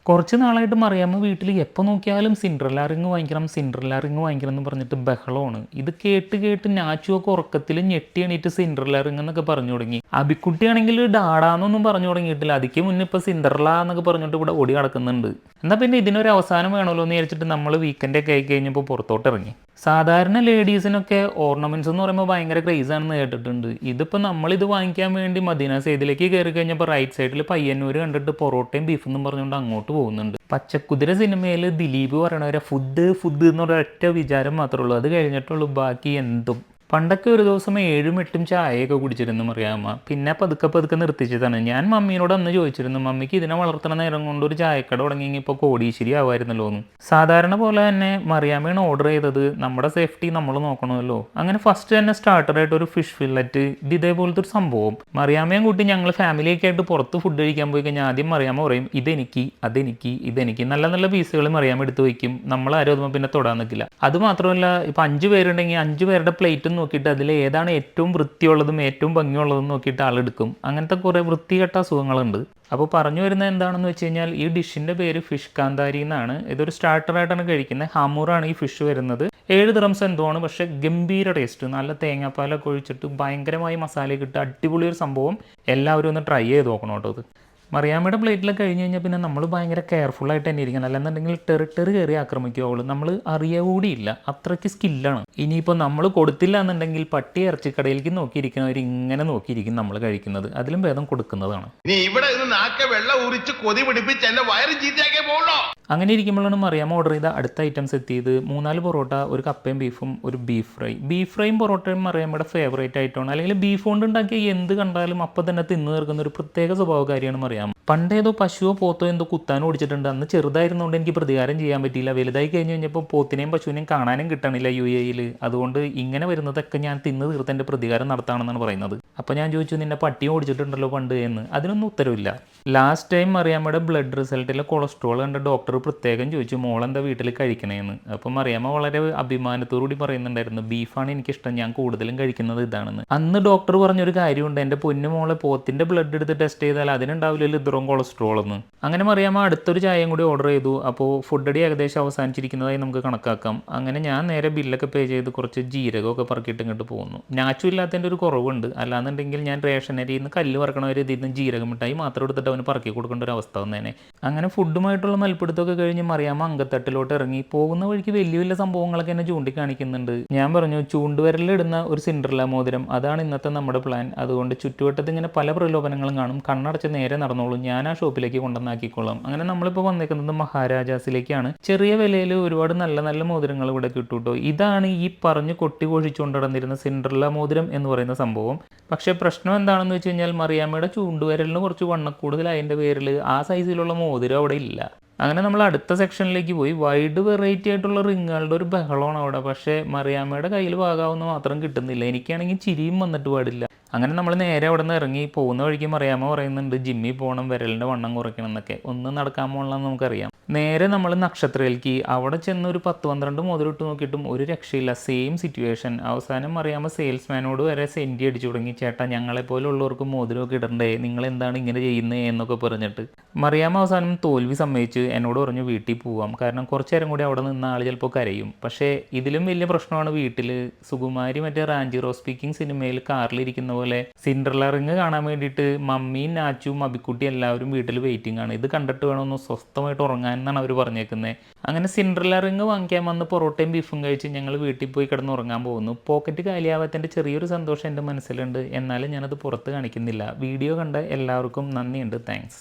കുറച്ച് നാളായിട്ട് മറിയാമ്മ വീട്ടിൽ എപ്പോൾ നോക്കിയാലും സിൻഡ്രല്ല റിങ് വാങ്ങിക്കണം, സിൻഡ്രല്ല റിങ് വാങ്ങിക്കണം എന്ന് പറഞ്ഞിട്ട് ബഹളമാണ്. ഇത് കേട്ട് കേട്ട് നാച്ചുവൊക്കെ ഉറക്കത്തിൽ ഞെട്ടി എണീറ്റ് സിൻഡ്രല്ല റിങ് എന്നൊക്കെ പറഞ്ഞു തുടങ്ങി. അബിക്കുട്ടിയാണെങ്കിൽ ഡാഡാന്നൊന്നും പറഞ്ഞു തുടങ്ങിയിട്ടില്ല. അതിക്ക് മുന്നേ ഇപ്പോൾ സിൻഡ്രല്ല എന്നൊക്കെ പറഞ്ഞിട്ട് ഇവിടെ ഓടി നടക്കുന്നുണ്ട്. എന്നാൽ പിന്നെ ഇതിനൊരു അവസാനം വേണമല്ലോ എന്ന് വിചാരിച്ചിട്ട് നമ്മൾ വീക്കെൻഡൊക്കെ ആയി കഴിഞ്ഞപ്പോൾ പുറത്തോട്ട് ഇറങ്ങി. സാധാരണ ലേഡീസിനൊക്കെ ഓർണമെൻറ്റ്സ് എന്ന് പറയുമ്പോൾ ഭയങ്കര ക്രേസാണെന്ന് കേട്ടിട്ടുണ്ട്. ഇതിപ്പോൾ നമ്മളിത് വാങ്ങിക്കാൻ വേണ്ടി മദീന സെയ്ദിലേക്ക് കയറി കഴിഞ്ഞപ്പോൾ റൈറ്റ് സൈഡിൽ പയ്യന്നൂർ കണ്ടിട്ട് പൊറോട്ടയും ബീഫെന്നും പറഞ്ഞുകൊണ്ട് അങ്ങോട്ട് പോകുന്നുണ്ട്. പച്ചക്കുതിര സിനിമയിൽ ദിലീപ് പറയണവരെ ഫുഡ് ഫുഡ് എന്നൊരു ഒറ്റ വിചാരം മാത്രമേ ഉള്ളൂ. അത് കഴിഞ്ഞിട്ടുള്ളൂ ബാക്കി എന്തും. പണ്ടൊക്കെ ഒരു ദിവസം 7-8 ചായയൊക്കെ കുടിച്ചിരുന്നു മറിയാമ്മ. പിന്നെ പതുക്കെ പതുക്കെ നിർത്തിച്ചതാണ്. ഞാൻ മമ്മീനോട് അന്ന് ചോദിച്ചിരുന്നു, മമ്മിക്ക് ഇതിനെ വളർത്തുന്ന നേരം കൊണ്ട് ഒരു ചായക്കട തുടങ്ങിയെങ്കിൽ ഇപ്പോൾ കോടീശ്ശേരി ആവായിരുന്നല്ലോ എന്ന്. സാധാരണ പോലെ തന്നെ മറിയാമ്മയാണ് ഓർഡർ ചെയ്തത്. നമ്മുടെ സേഫ്റ്റി നമ്മൾ നോക്കണമല്ലോ. അങ്ങനെ ഫസ്റ്റ് തന്നെ സ്റ്റാർട്ടറായിട്ട് ഒരു ഫിഷ് ഫില്ലറ്റ്, ഇത് ഇതേപോലത്തെ ഒരു സംഭവം. മറിയാമ്മയും കൂട്ടി ഞങ്ങൾ ഫാമിലിയൊക്കെ ആയിട്ട് പുറത്ത് ഫുഡ് കഴിക്കാൻ പോയി കഴിഞ്ഞാൽ ആദ്യം മറിയാമ്മ പറയും ഇതെനിക്ക്, അതെനിക്ക്, ഇതെനിക്ക്. നല്ല നല്ല പീസുകൾ മറിയാമ്മ എടുത്ത് വയ്ക്കും. നമ്മളാരും അതുമ്പോൾ പിന്നെ തൊടാൻ നിൽക്കില്ല. അതുമാത്രമല്ല, ഇപ്പോൾ 5 പേരുണ്ടെങ്കിൽ 5 പേരുടെ പ്ലേറ്റും നോക്കിയിട്ട് അതിൽ ഏതാണ് ഏറ്റവും വൃത്തിയുള്ളതും ഏറ്റവും ഭംഗിയുള്ളതും നോക്കിയിട്ട് ആളെടുക്കും. അങ്ങനത്തെ കുറേ വൃത്തികെട്ട അസുഖങ്ങളുണ്ട്. അപ്പോൾ പറഞ്ഞു വരുന്നത് എന്താണെന്ന് വെച്ച് കഴിഞ്ഞാൽ ഈ ഡിഷിൻ്റെ പേര് ഫിഷ് കാന്താരി എന്നാണ്. ഇതൊരു സ്റ്റാർട്ടറായിട്ടാണ് കഴിക്കുന്നത്. ഹമൂറാണ് ഈ ഫിഷ് വരുന്നത്. 7 ദിറംസ് എന്തോ ആണ്. പക്ഷേ ഗംഭീര ടേസ്റ്റ്. നല്ല തേങ്ങാപ്പാലൊക്കെ ഒഴിച്ചിട്ട് ഭയങ്കരമായി മസാലയൊക്കെ ഇട്ട് അടിപൊളി ഒരു സംഭവം. എല്ലാവരും ഒന്ന് ട്രൈ ചെയ്ത് നോക്കണം കേട്ടോ. അത് മറിയാമ്മയുടെ പ്ലേറ്റിലൊക്കെ കഴിഞ്ഞ് കഴിഞ്ഞാൽ പിന്നെ നമ്മൾ ഭയങ്കര കെയർഫുള്ളായിട്ട് തന്നെ ഇരിക്കണം. അല്ലെന്നുണ്ടെങ്കിൽ ടെറിട്ടറി കയറി ആക്രമിക്കും അവൾ. നമ്മൾ അറിയുക കൂടിയില്ല. അത്രയ്ക്ക് സ്കില്ലാണ്. ഇനിയിപ്പോൾ നമ്മൾ കൊടുത്തില്ല എന്നുണ്ടെങ്കിൽ പട്ടി ഇറച്ചിക്കടയിലേക്ക് നോക്കിയിരിക്കുന്നവർ ഇങ്ങനെ നോക്കിയിരിക്കും നമ്മൾ കഴിക്കുന്നത്. അതിലും ഭേദം കൊടുക്കുന്നതാണ്. അങ്ങനെ ഇരിക്കുമ്പോഴാണ് മറിയാമ്മ ഓർഡർ ചെയ്ത അടുത്ത ഐറ്റംസ് എത്തിയത്. 3-4 പൊറോട്ട, ഒരു കപ്പയും ബീഫും, ഒരു ബീഫ് ഫ്രൈ. ബീഫ് ഫ്രൈയും പൊറോട്ടയും മറിയാമ്മയുടെ ഫേവറേറ്റ് ആയിട്ടാണ്. അല്ലെങ്കിൽ ബീഫ് കൊണ്ട് ഉണ്ടാക്കിയ എന്ത് കണ്ടാലും അപ്പം തന്നെ തിന്നു തീർക്കുന്ന ഒരു പ്രത്യേക സ്വഭാവകാരിയാണ് മറിയാമ്മ. പണ്ടേതോ പശുവോ പോത്തോ എന്തോ കുത്താനോ ഓടിച്ചിട്ടുണ്ട്. അന്ന് ചെറുതായിരുന്നുകൊണ്ട് എനിക്ക് പ്രതികാരം ചെയ്യാൻ പറ്റിയില്ല. വലുതായി കഴിഞ്ഞ് കഴിഞ്ഞപ്പോൾ പോത്തിനെയും പശുവിനെയും കാണാനും കിട്ടണില്ല UAE-ൽ. അതുകൊണ്ട് ഇങ്ങനെ വരുന്നതൊക്കെ ഞാൻ തിന്ന് തീർത്ത് എൻ്റെ പ്രതികാരം നടത്താണെന്നാണ് പറയുന്നത്. അപ്പോൾ ഞാൻ ചോദിച്ചു, നിന്നെ പട്ടിയും ഓടിച്ചിട്ടുണ്ടല്ലോ പണ്ട് എന്ന്. അതിനൊന്നും ഉത്തരവില്ല. ലാസ്റ്റ് ടൈം മറിയാമ്മയുടെ ബ്ലഡ് റിസൾട്ടിലെ കൊളസ്ട്രോൾ കണ്ട ഡോക്ടർ പ്രത്യേകം ചോദിച്ചു മോളെന്താ വീട്ടിൽ കഴിക്കണേന്ന്. അപ്പം മറിയാമ്മ വളരെ അഭിമാനത്തോടുകൂടി പറയുന്നുണ്ടായിരുന്നു, ബീഫാണ് എനിക്കിഷ്ടം, ഞാൻ കൂടുതലും കഴിക്കുന്നത് ഇതാണെന്ന്. അന്ന് ഡോക്ടർ പറഞ്ഞൊരു കാര്യമുണ്ട്, എൻ്റെ പൊന്നു മോളെ പോത്തിൻ്റെ ബ്ലഡ് എടുത്ത് ടെസ്റ്റ് ചെയ്താൽ അതിനുണ്ടാവില്ലല്ലോ ഇത്രയും കൊളസ്ട്രോൾ എന്ന്. അങ്ങനെ മറിയാമ്മ അടുത്തൊരു ചായയും കൂടി ഓർഡർ ചെയ്തു. അപ്പോൾ ഫുഡ് അടി ഏകദേശം അവസാനിച്ചിരിക്കുന്നതായി നമുക്ക് കണക്കാക്കാം. അങ്ങനെ ഞാൻ നേരെ ബില്ലൊക്കെ പേ ചെയ്ത് കുറച്ച് ജീരകമൊക്കെ പറക്കിയിട്ട് ഇങ്ങോട്ട് പോകുന്നു. ഞാച്ചു ഇല്ലാത്തതിൻ്റെ ഒരു കുറവുണ്ട്. അല്ലാന്നുണ്ടെങ്കിൽ ഞാൻ റേഷനരിയിൽ നിന്ന് കല്ല് പറക്കണവരെ ഇതിൽ നിന്ന് ജീരകം മിഠായി മാത്രം എടുത്തിട്ട് അവന് പറക്കി കൊടുക്കേണ്ട ഒരു അവസ്ഥ വന്നേനെ. അങ്ങനെ ഫുഡുമായിട്ടുള്ള മൽപ്പിടുത്തമൊക്കെ കഴിഞ്ഞ് മറിയാമ്മ അങ്കത്തട്ടിലോട്ട് ഇറങ്ങി. പോകുന്ന വഴിക്ക് വലിയ വലിയ സംഭവങ്ങളൊക്കെ എന്നെ ചൂണ്ടിക്കാണിക്കുന്നുണ്ട്. ഞാൻ പറഞ്ഞു, ചൂണ്ടുവിരലിടുന്ന ഒരു സിൻഡ്രല്ല മോതിരം, അതാണ് ഇന്നത്തെ നമ്മുടെ പ്ലാൻ. അതുകൊണ്ട് ചുറ്റുവട്ടത്ത് ഇങ്ങനെ പല പ്രലോഭനങ്ങളും കാണും. കണ്ണടച്ച് നേരെ നടന്നോളൂ, ഞാൻ ആ ഷോപ്പിലേക്ക് കൊണ്ടുവന്നാക്കിക്കോളാം. അങ്ങനെ നമ്മളിപ്പോൾ വന്നേക്കുന്നത് മഹാരാജാസിലേക്കാണ്. ചെറിയ വിലയിൽ ഒരുപാട് നല്ല നല്ല മോതിരങ്ങൾ ഇവിടെ കിട്ടും കേട്ടോ. ഇതാണ് ഈ പറഞ്ഞ് കൊട്ടി ഘോഷിച്ചുകൊണ്ട് നടന്നിരുന്ന സിൻഡ്രല്ല മോതിരം എന്ന് പറയുന്ന സംഭവം. പക്ഷേ പ്രശ്നം എന്താണെന്ന് വെച്ച് കഴിഞ്ഞാൽ മറിയാമ്മയുടെ ചൂണ്ടുവിരലിന് കുറച്ച് വണ്ണക്കൂടുതലായതിൻ്റെ പേരിൽ ആ സൈസിലുള്ള മോതിരം അവിടെ ഇല്ല. അങ്ങനെ നമ്മൾ അടുത്ത സെക്ഷനിലേക്ക് പോയി. വൈഡ് വെറൈറ്റി ആയിട്ടുള്ള റിങ്ങുകളുടെ ഒരു ബഹളമാണ് അവിടെ. പക്ഷേ മറിയാമ്മയുടെ കയ്യിൽ പാകാവുന്ന മാത്രം കിട്ടുന്നില്ല. എനിക്കാണെങ്കിൽ ചിരിയും വന്നിട്ട് പാടില്ല. അങ്ങനെ നമ്മൾ നേരെ അവിടെ നിന്ന് ഇറങ്ങി. പോകുന്ന വഴിക്ക് മറിയാമ്മ പറയുന്നുണ്ട് ജിമ്മിൽ പോകണം, വിരലിൻ്റെ വണ്ണം കുറയ്ക്കണം എന്നൊക്കെ. ഒന്നും നടക്കാൻ പോകണമെന്ന് നമുക്കറിയാം. നേരെ നമ്മൾ നക്ഷത്രയിലേക്ക്. അവിടെ ചെന്ന് ഒരു 10-12 മോതിരിട്ട് നോക്കിയിട്ടും ഒരു രക്ഷയില്ല. Same situation. അവസാനം മറിയാമ്മ സെയിൽസ്മാനോട് വരെ സെൻറ്റി അടിച്ചു തുടങ്ങി, ചേട്ടാ ഞങ്ങളെപ്പോലുള്ളവർക്ക് മോതിരമൊക്കെ ഇടണ്ടേ, നിങ്ങൾ എന്താണ് ഇങ്ങനെ ചെയ്യുന്നത് എന്നൊക്കെ പറഞ്ഞിട്ട്. മറിയാമ്മ അവസാനം തോൽവി സമ്മതിച്ച് എന്നോട് പറഞ്ഞു വീട്ടിൽ പോവാം. കാരണം കുറച്ച് നേരം കൂടി അവിടെ നിന്ന് ആൾ ചിലപ്പോൾ കരയും. പക്ഷേ ഇതിലും വലിയ പ്രശ്നമാണ് വീട്ടിൽ. സുകുമാരി മറ്റേ റാഞ്ചി റോസ് സ്പീക്കിംഗ് സിനിമയിൽ കാറിലിരിക്കുന്ന പോലെ സിൻഡ്രല്ല റിങ് കാണാൻ വേണ്ടിയിട്ട് മമ്മിയും നാച്ചും അബിക്കുട്ടി എല്ലാവരും വീട്ടിൽ വെയിറ്റിംഗ് ആണ്. ഇത് കണ്ടിട്ട് വേണമെന്ന് സ്വസ്ഥമായിട്ട് ഉറങ്ങാൻ എന്നാണ് അവർ പറഞ്ഞേക്കുന്നത്. അങ്ങനെ സിൻഡ്രല്ല റിങ് വാങ്ങിക്കാൻ വന്ന് പൊറോട്ടയും ബീഫും കഴിച്ച് ഞങ്ങൾ വീട്ടിൽ പോയി കിടന്ന് ഉറങ്ങാൻ പോകുന്നു. പോക്കറ്റ് കാലിയാവാത്തതിൻ്റെ ചെറിയൊരു സന്തോഷം എൻ്റെ മനസ്സിലുണ്ട്. എന്നാലും ഞാനത് പുറത്ത് കാണിക്കുന്നില്ല. വീഡിയോ കണ്ട എല്ലാവർക്കും നന്ദിയുണ്ട്. താങ്ക്സ്.